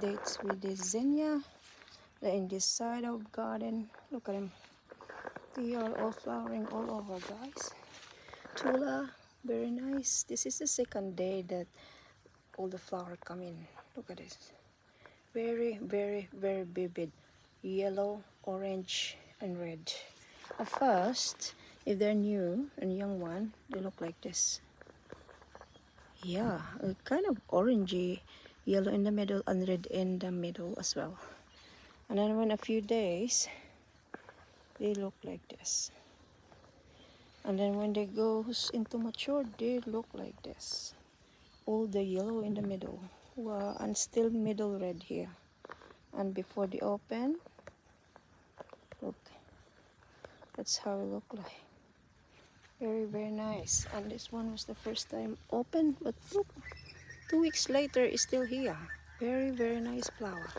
updates with this zinnia. They're in this side of garden. Look at them. They are all flowering all over, guys. Tula, very nice. This is the second day that all the flower come in. Look at this. Very, very, very vivid. Yellow, orange, and red. At first, if they're new and young one, they look like this. Yeah, a kind of orangey, yellow in the middle and red in the middle as well. And then when a few days, they look like this. And then when they goes into mature, they look like this. All the yellow in the middle. Wow, and still middle red here. And before they open, look, that's how it look like. Very, very nice. And this one was the first time open, but look, 2 weeks later it's still here. Very, very nice flower.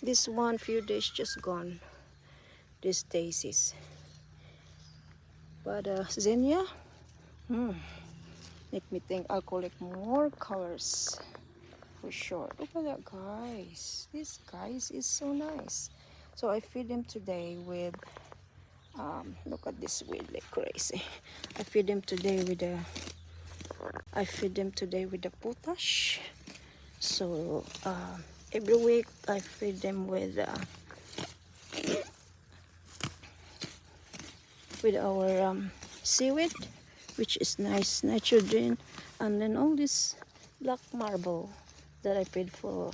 This one few days just gone. These daisies. But zinnia, make me think I'll collect more colors for sure. Look at that, guys. This guys is so nice. So I feed them today with look at this weed like crazy. I feed them today with the potash. So every week I feed them with our seaweed, which is nice nitrogen, and then all this black marble that I paid for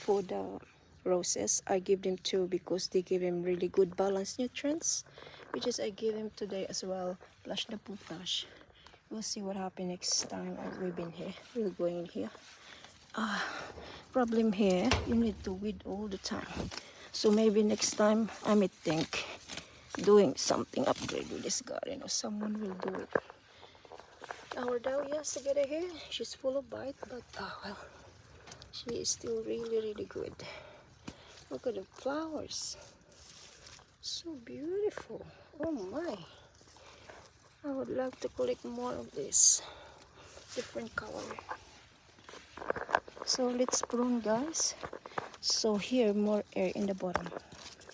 the roses. I give them too because they give them really good balanced nutrients, which is I give them today as well, plus the potash. We'll see what happens next time we've been here. We'll go in here. Problem here, you need to weed all the time. So maybe next time I may think doing something upgrade with this garden, or someone will do it. Our dahlias together here, she's full of bite, but well, she is still really, really good. Look at the flowers, so beautiful. Oh my, I would love to collect more of this different color. So let's prune, guys. So here more air in the bottom.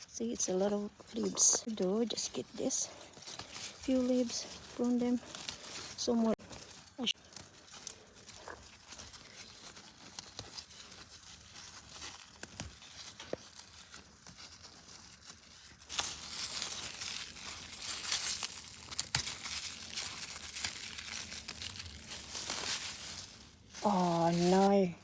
See, it's a lot of leaves. Do just get this few leaves, prune them. So more. Oh no.